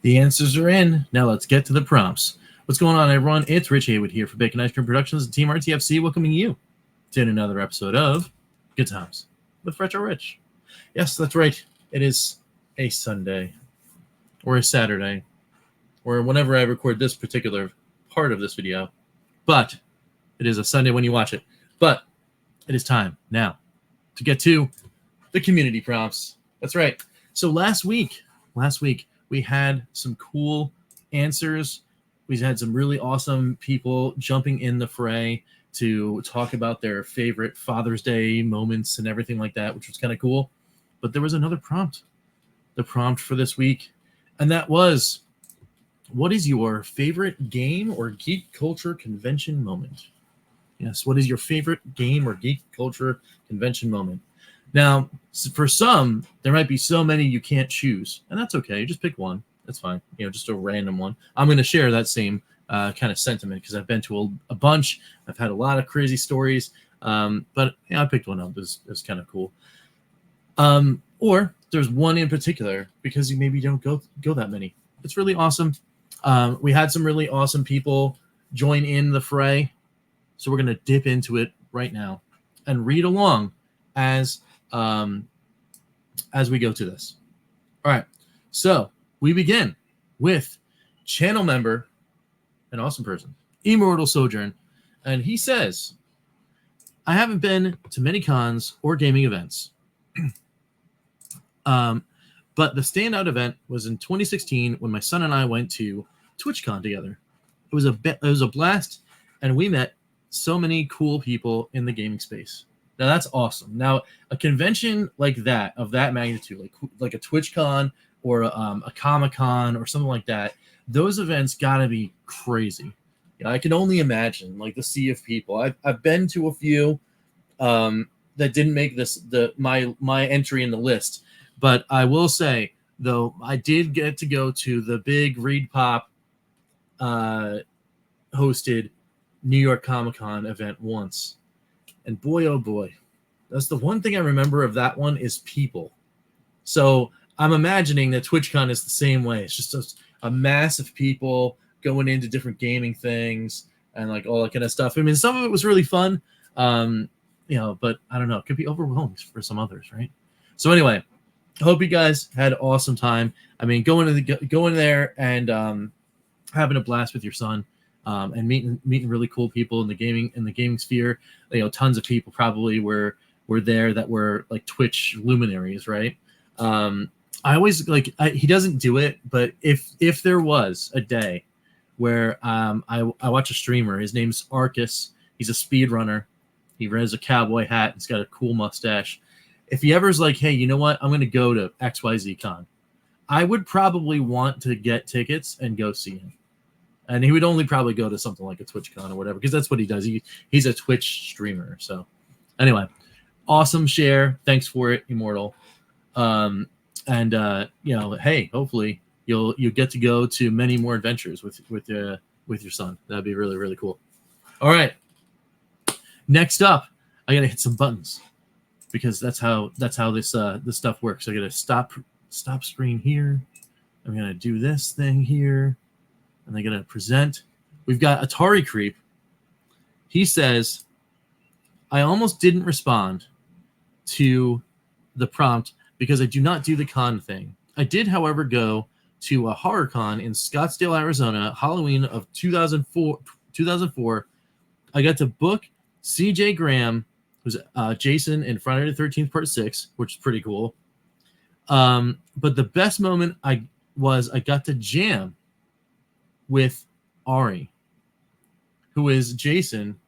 The answers are in. Now let's get to the prompts. What's going on, everyone? It's Rich Haywood here for Bacon Ice Cream Productions and Team RTFC, welcoming you to another episode of Good Times with Retro Rich. Yes, that's right. It is a Sunday or a Saturday or whenever I record this particular part of this video. But it is a Sunday when you watch it. But it is time now to get to the community prompts. That's right. So last week, we had some cool answers. We had some really awesome people jumping in the fray to talk about their favorite Father's Day moments and everything like that, which was kind of cool. But there was another prompt, the prompt for this week, and that was, what is your favorite game or geek culture convention moment? Yes, what is your favorite game or geek culture convention moment? Now, for some, there might be so many you can't choose, and that's okay. Just pick one. That's fine. Just a random one. I'm going to share that same kind of sentiment because I've been to a bunch. I've had a lot of crazy stories, but I picked one up. It was kind of cool. Or there's one in particular because you maybe don't go that many. It's really awesome. We had some really awesome people join in the fray, so we're going to dip into it right now and read along as we go to this. All right, so we begin with channel member, an awesome person, Immortal Sojourn, and he says, I haven't been to many cons or gaming events, but the standout event was in 2016 when my son and I went to TwitchCon together. It was a blast, and we met so many cool people in the gaming space. Now that's awesome. Now a convention like that, of that magnitude, like a TwitchCon or a Comic-Con or something like that, those events gotta be crazy. I can only imagine like the sea of people. I've been to a few that didn't make my entry in the list, but I will say though I did get to go to the big Reed Pop hosted New York Comic-Con event once. And boy, oh boy, that's the one thing I remember of that one is people. So I'm imagining that TwitchCon is the same way. It's just a mass of people going into different gaming things and like all that kind of stuff. I mean, some of it was really fun, but I don't know. It could be overwhelming for some others, right? So anyway, I hope you guys had an awesome time. I mean, going there and having a blast with your son. And meeting really cool people in the gaming sphere. Tons of people probably were there that were like Twitch luminaries, right? I always he doesn't do it, but if there was a day where I watch a streamer, his name's Arcus. He's a speedrunner. He wears a cowboy hat. He's got a cool mustache. If he ever's like, hey, you know what? I'm going to go to XYZ Con. I would probably want to get tickets and go see him. And he would only probably go to something like a TwitchCon or whatever, because that's what he does. He's a Twitch streamer. So anyway, awesome share. Thanks for it, Immortal. Hey, hopefully you'll get to go to many more adventures with your son. That'd be really, really cool. All right. Next up, I gotta hit some buttons because that's how this stuff works. I gotta stop screen here. I'm gonna do this thing here. And they're going to present. We've got Atari Creep. He says, I almost didn't respond to the prompt because I do not do the con thing. I did, however, go to a horror con in Scottsdale, Arizona, Halloween of 2004. I got to book CJ Graham, who's Jason in Friday the 13th Part 6, which is pretty cool. But the best moment I got to jam with Ari, who is Jason,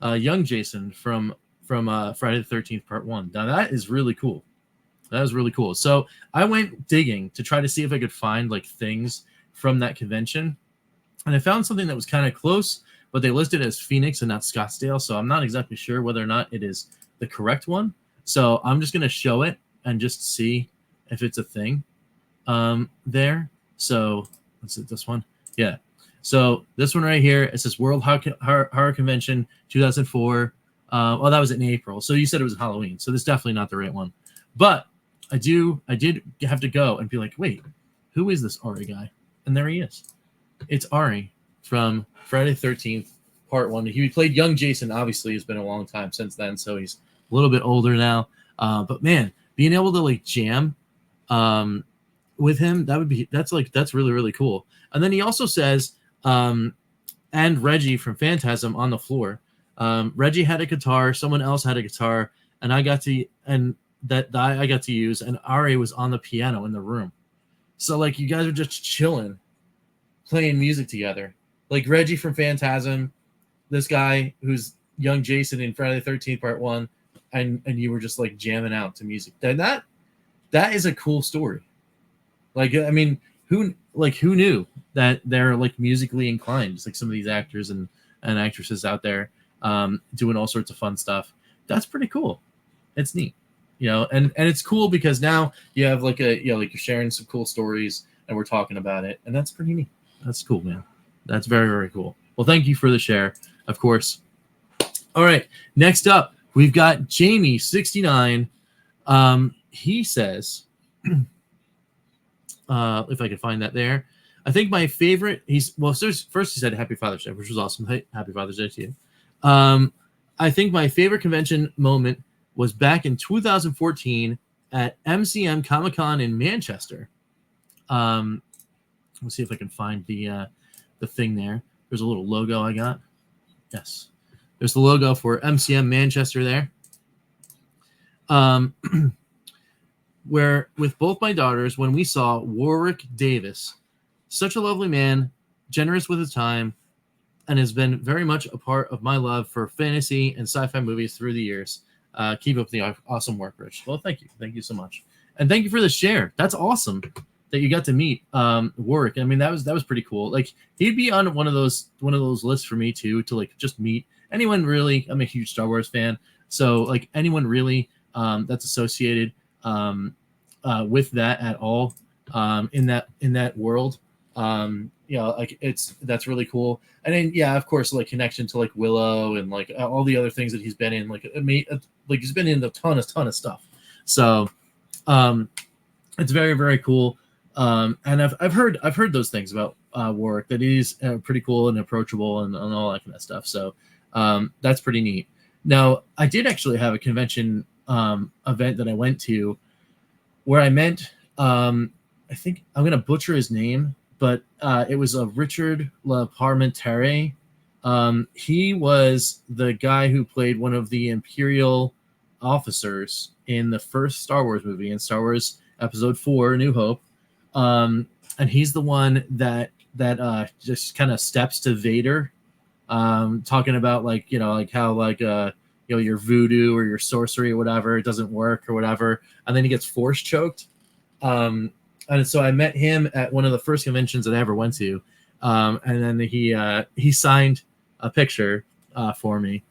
young Jason from Friday the 13th Part 1. Now that is really cool. That was really cool. So I went digging to try to see if I could find like things from that convention, and I found something that was kind of close, but they listed it as Phoenix and not Scottsdale. So I'm not exactly sure whether or not it is the correct one. So I'm just gonna show it and just see if it's a thing there. So let's hit this one. Yeah. So this one right here, it says World Horror Convention 2004. Well, that was in April. So you said it was Halloween. So this is definitely not the right one. But I did have to go and be like, wait, who is this Ari guy? And there he is. It's Ari from Friday the 13th, Part 1. He played young Jason, obviously. It's been a long time since then, so he's a little bit older now. But man, being able to like jam with him, that's really, really cool. And then he also says, and Reggie from Phantasm on the floor. Reggie had a guitar, someone else had a guitar, and I got to use, and Ari was on the piano in the room. So like you guys are just chilling, playing music together. Like Reggie from Phantasm, this guy who's young Jason in Friday the 13th Part 1, and you were just like jamming out to music. That is a cool story. Like, I mean, who knew that they're like musically inclined? Just like some of these actors and actresses out there doing all sorts of fun stuff. That's pretty cool. It's neat, and it's cool because now you have like you're sharing some cool stories and we're talking about it, and that's pretty neat. That's cool, man. That's very, very cool. Well, thank you for the share, of course. All right, next up we've got Jamie69. He says, if I can find that there, I think my favorite. First he said Happy Father's Day, which was awesome. Hey, Happy Father's Day to you. I think my favorite convention moment was back in 2014 at MCM Comic-Con in Manchester. Let's see if I can find the thing there. There's a little logo I got. Yes. There's the logo for MCM Manchester there. Where with both my daughters, when we saw Warwick Davis, such a lovely man, generous with his time, and has been very much a part of my love for fantasy and sci-fi movies through the years. Keep up the awesome work, Rich. Well, thank you. Thank you so much. And thank you for the share. That's awesome that you got to meet Warwick. I mean, that was pretty cool. Like, he'd be on one of those lists for me too, to like just meet anyone really. I'm a huge Star Wars fan. So like anyone really that's associated with that at all in that world. That's really cool. And then of course, like connection to like Willow and like all the other things that he's been in. Like he's been in a ton of stuff. So it's very, very cool. And I've heard those things about Warwick, that he's pretty cool and approachable and all that kind of stuff. So that's pretty neat. Now, I did actually have a convention event that I went to where I met I think I'm gonna butcher his name, but it was a Richard LaParmentere. He was the guy who played one of the Imperial officers in the first Star Wars movie, in Star Wars Episode 4, New Hope. And he's the one that just kind of steps to Vader, talking about like how your voodoo or your sorcery or whatever, it doesn't work or whatever, and then he gets force choked. And so I met him at one of the first conventions that I ever went to, and then he signed a picture for me,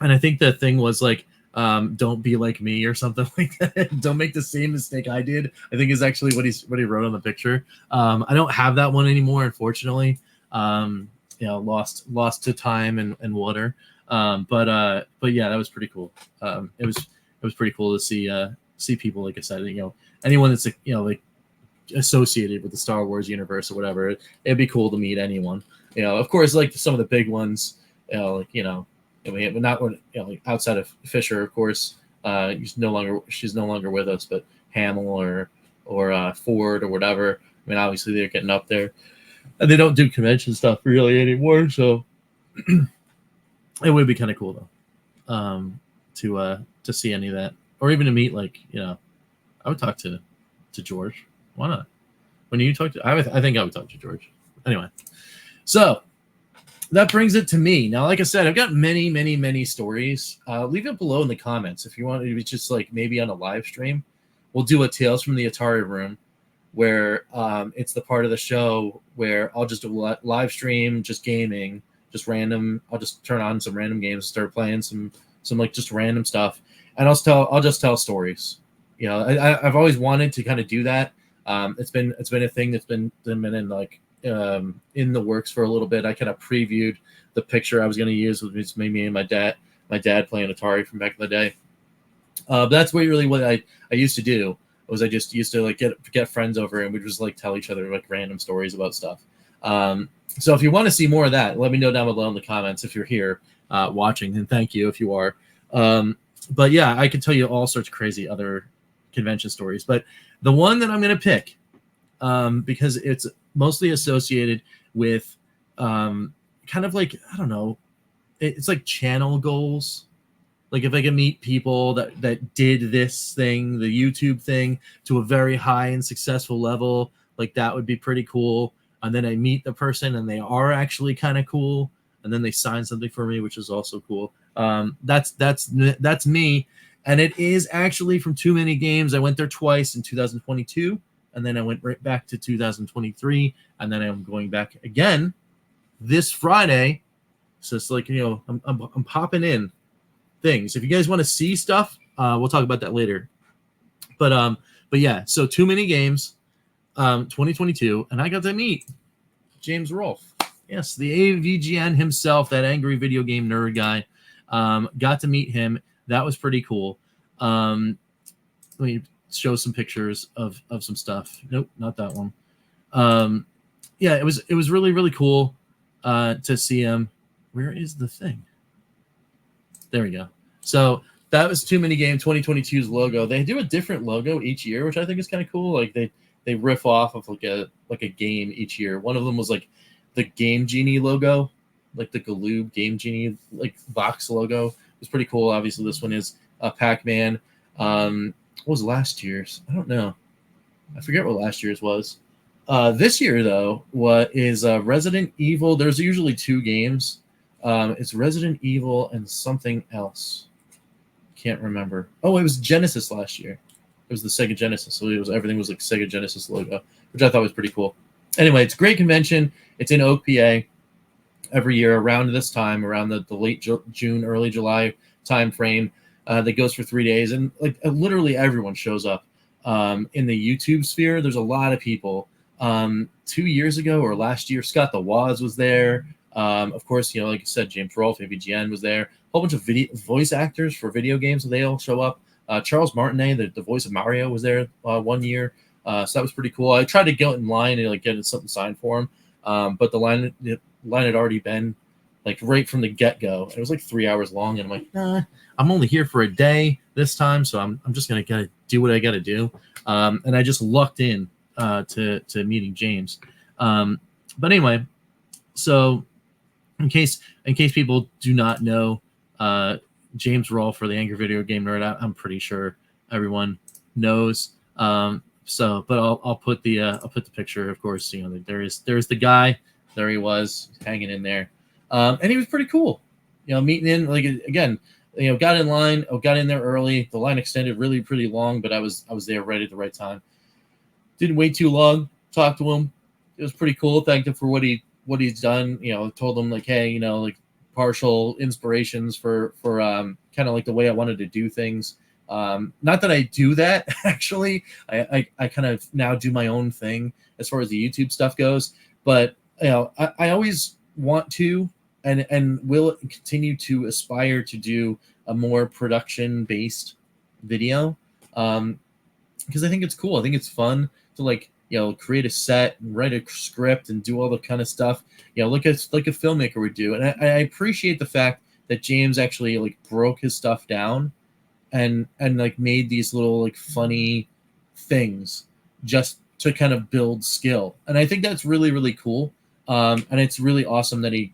and I think the thing was like, "Don't be like me" or something like that. Don't make the same mistake I did, I think is actually what he wrote on the picture. I don't have that one anymore, unfortunately. Lost to time and water. But yeah, that was pretty cool. It was pretty cool to see people, like I said, anyone that's like associated with the Star Wars universe or whatever. It'd be cool to meet anyone. Of course, like some of the big ones, not outside of Fisher, of course. She's no longer with us, but Hamill or Ford or whatever. I mean, obviously they're getting up there, and they don't do convention stuff really anymore. So it would be kind of cool though, to see any of that, or even to meet I would talk to George. Why not? When you talk to, I think I would talk to George. Anyway, so that brings it to me. Now, like I said, I've got many, many, many stories. Leave it below in the comments if you want to. Just like maybe on a live stream, we'll do a Tales from the Atari Room, where it's the part of the show where I'll just do live stream, just gaming, just random. I'll just turn on some random games, start playing some like just random stuff, and I'll just tell stories. I've always wanted to kind of do that. It's been a thing that's been in like in the works for a little bit. I kind of previewed the picture I was going to use with me and my dad playing Atari from back in the day. That's what I used to do was I just used to like get friends over and we'd just like tell each other like random stories about stuff. So if you want to see more of that, let me know down below in the comments if you're here watching, and thank you if you are. But yeah, I could tell you all sorts of crazy other convention stories, but the one that I'm going to pick, because it's mostly associated with kind of like, I don't know, it's like channel goals. Like if I can meet people that did this thing, the YouTube thing, to a very high and successful level, like that would be pretty cool. And then I meet the person and they are actually kind of cool, and then they sign something for me, which is also cool. That's me, and it is actually from Too Many Games. I went there twice in 2022, and then I went right back to 2023, and then I'm going back again this Friday. So it's like, you know, I'm popping in things. If you guys want to see stuff, we'll talk about that later. But yeah, so Too Many Games, 2022, and I got to meet James Rolfe. Yes, the AVGN himself, that angry video game nerd guy. Got to meet him. That was pretty cool. Let me show some pictures of some stuff. Nope, not that one. Yeah, it was really, really cool to see him. Where is the thing? There we go. So that was Too Many Game 2022's logo. They do a different logo each year, which I think is kind of cool. Like they riff off of like a game each year. One of them was like the Game Genie logo, like the Galoob Game Genie like box logo. It was pretty cool. Obviously, this one is Pac-Man. What was last year's? I don't know. I forget what last year's was. This year though, what is Resident Evil? There's usually two games. It's Resident Evil and something else. Can't remember. Oh, it was Genesis last year. It was the Sega Genesis. So everything was like Sega Genesis logo, which I thought was pretty cool. Anyway, it's a great convention. It's in Oak, PA. Every year around this time, around the late June, early July time frame, that goes for 3 days, and like literally everyone shows up. In the YouTube sphere, there's a lot of people. 2 years ago or last year, Scott the Woz was there. Of course, you know, like I said, James Rolfe, AVGN was there. A whole bunch of voice actors for video games, so they all show up. Charles Martinet, the voice of Mario, was there 1 year. So that was pretty cool. I tried to go in line and like get something signed for him, but the line had already been like right from the get-go. It was like 3 hours long, and I'm like, nah, I'm only here for a day this time, so I'm just gonna do what I gotta do. And I just lucked in to meeting James. But anyway, so in case people do not know James Rolfe, for the Angry Video Game Nerd, I'm pretty sure everyone knows. So, but I'll put the picture. Of course, you know, there's the guy. There he was, hanging in there, and he was pretty cool. You know, meeting in, like, again, you know, got in line, got in there early. The line extended really pretty long, but I was there right at the right time. Didn't wait too long. Talked to him. It was pretty cool. Thanked him for what he's done. You know, told him like, hey, you know, like partial inspirations for kind of like the way I wanted to do things. Not that I do that, actually. I kind of now do my own thing as far as the YouTube stuff goes. But you know, I always want to and will continue to aspire to do a more production-based video, because I think it's cool. I think it's fun to, like, you know, create a set and write a script and do all the kind of stuff. You know, like a filmmaker would do. And I appreciate the fact that James actually like broke his stuff down and like made these little like funny things just to kind of build skill. And I think that's really, really cool. And it's really awesome that he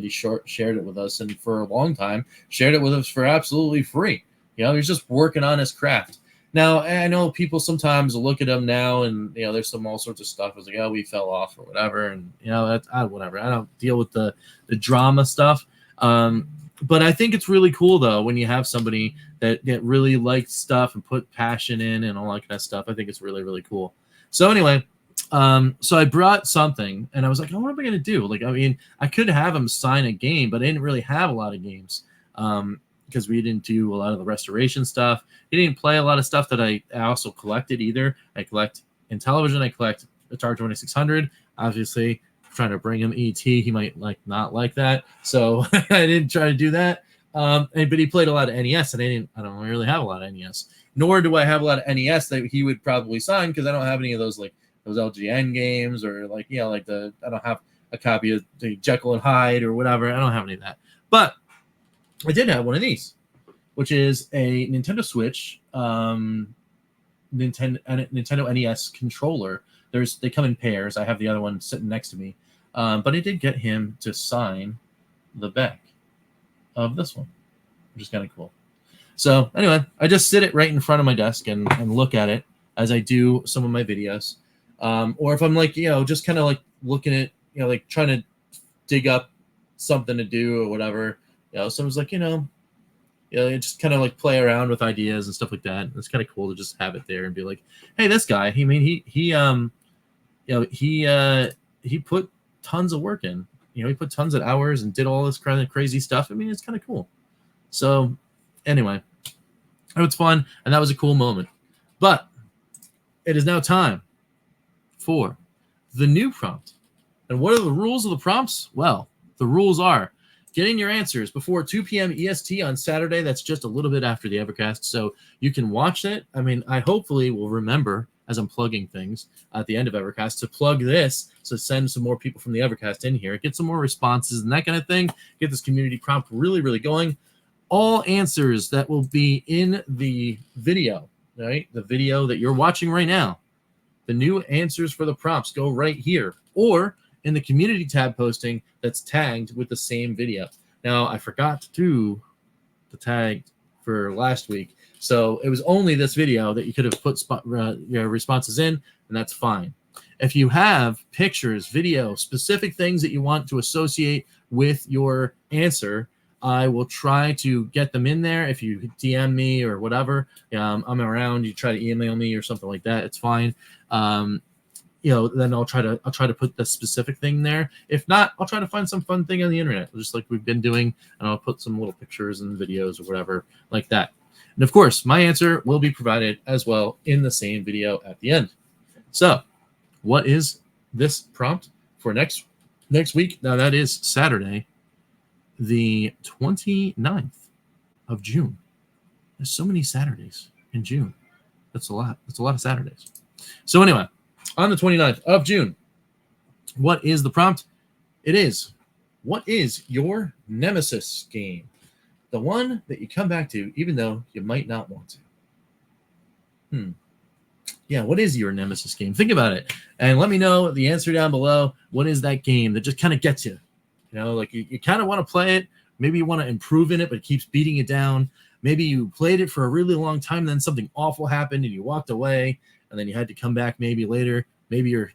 shared it with us, and for a long time shared it with us for absolutely free. You know, he's just working on his craft. Now, I know people sometimes look at him now, and you know, there's all sorts of stuff. It's like, oh, we fell off or whatever, and you know, that's whatever. I don't deal with the drama stuff. But I think it's really cool though when you have somebody that really likes stuff and put passion in and all that kind of stuff. I think it's really, really cool. So anyway, so I brought something, and I was like, oh, what am I gonna do? Like, I mean, I could have him sign a game, but I didn't really have a lot of games. Because we didn't do a lot of the restoration stuff. He didn't play a lot of stuff that I also collected either. I collect Intellivision. I collect Atari 2600. Obviously, trying to bring him ET. He might not like that. So I didn't try to do that. But he played a lot of NES, and I don't really have a lot of NES. Nor do I have a lot of NES that he would probably sign, because I don't have any of those, like those LGN games, or like, you know, like I don't have a copy of the Jekyll and Hyde or whatever. I don't have any of that. But I did have one of these, which is a Nintendo Switch, Nintendo NES controller. They come in pairs. I have the other one sitting next to me, but I did get him to sign the back of this one, which is kind of cool. So anyway, I just sit it right in front of my desk and look at it as I do some of my videos. Or if I'm like, you know, just kind of like looking at, you know, like trying to dig up something to do or whatever, you know, someone's like, you know, just kind of like play around with ideas and stuff like that. It's kind of cool to just have it there and be like, hey, this guy, he put tons of work in. You know, he put tons of hours and did all this kind of crazy stuff. I mean, it's kind of cool. So anyway, it was fun, and that was a cool moment. But it is now time for the new prompt. And what are the rules of the prompts? Well, the rules are get in your answers before 2 p.m. EST on Saturday. That's just a little bit after the Evercast, so you can watch it. I mean, I hopefully will remember, as I'm plugging things at the end of Evercast, to plug this, so send some more people from the Evercast in here, get some more responses and that kind of thing, get this community prompt really, really going. All answers that will be in the video, right? The video that you're watching right now, the new answers for the prompts go right here, or in the community tab posting that's tagged with the same video. Now, I forgot to do the tag for last week, so it was only this video that you could have put your responses in, and that's fine. If you have pictures, video, specific things that you want to associate with your answer, I will try to get them in there. If you DM me or whatever, I'm around. You try to email me or something like that, it's fine. You know, then I'll try to put the specific thing there. If not, I'll try to find some fun thing on the internet, just like we've been doing, and I'll put some little pictures and videos or whatever like that. And of course, my answer will be provided as well in the same video at the end. So, what is this prompt for next week? Now, that is Saturday, the 29th of June. There's so many Saturdays in June. That's a lot. That's a lot of Saturdays. So anyway, on the 29th of June, what is the prompt? It is, what is your nemesis game? The one that you come back to even though you might not want to. Yeah, what is your nemesis game? Think about it and let me know the answer down below. What is that game that just kind of gets you? You know, like you kind of want to play it. Maybe you want to improve in it, but it keeps beating it down. Maybe you played it for a really long time, and then something awful happened and you walked away, and then you had to come back maybe later. Maybe you're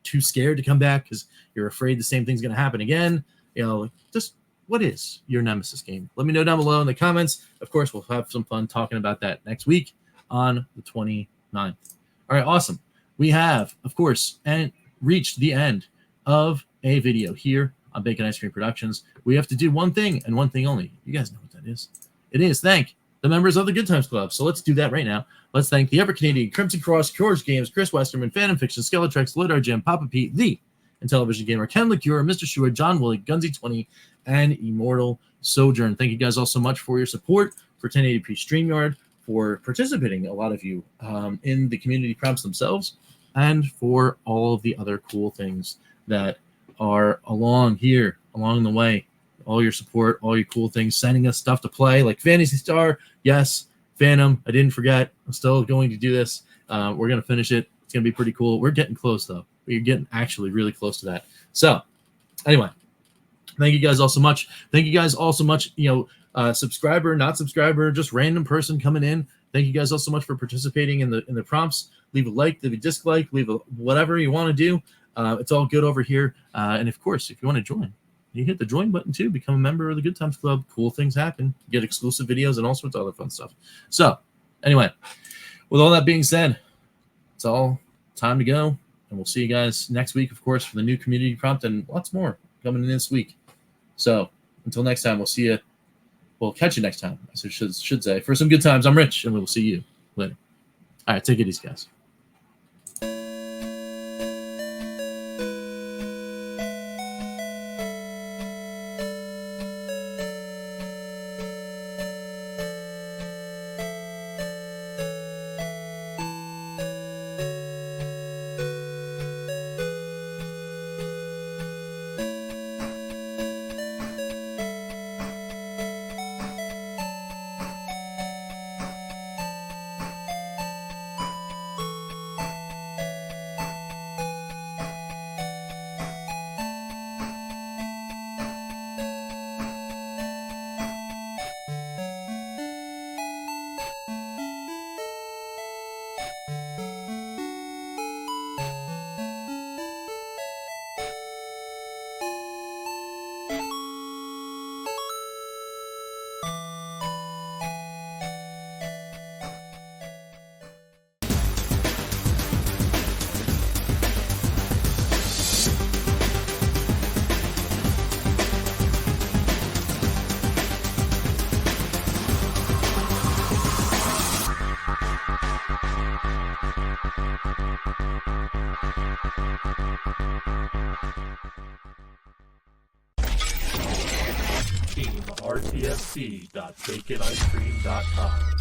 too scared to come back because you're afraid the same thing's going to happen again. You know, just what is your nemesis game? Let me know down below in the comments. Of course, we'll have some fun talking about that next week on the 29th. All right, awesome. We have, of course, reached the end of a video here on Bacon Ice Cream Productions. We have to do one thing and one thing only. You guys know what that is. It is thank the members of the Good Times Club. So let's do that right now. Let's thank the EverCanadian, Crimson Cross, George Games, Chris Westerman, Phantom Fiction, Skeletrex, Lidar Jim, Papa Pete, the Intellivision Gamer, Ken LeCure, Mr. Shua, John Woolley, Gunsy20, and Immortal Sojourn. Thank you guys all so much for your support for 1080p StreamYard, for participating, a lot of you, in the community prompts themselves, and for all of the other cool things that are along the way. All your support, all your cool things, sending us stuff to play, like Fantasy Star. Yes, Phantom, I didn't forget. I'm still going to do this. We're going to finish it. It's going to be pretty cool. We're getting close, though. We're getting actually really close to that. So, anyway, thank you guys all so much. Thank you guys all so much. You know, subscriber, not subscriber, just random person coming in. Thank you guys all so much for participating in the prompts. Leave a like, leave a dislike, leave a whatever you want to do. It's all good over here. And of course, if you want to join, you hit the join button too. Become a member of the Good Times Club. Cool things happen. Get exclusive videos and all sorts of other fun stuff. So, anyway, with all that being said, it's all time to go. And we'll see you guys next week, of course, for the new community prompt and lots more coming in this week. So, until next time, we'll see you. We'll catch you next time, as I should say. For some good times, I'm Rich, and we will see you later. All right, take it easy, guys. TeamRTSC.BaconIceCream.com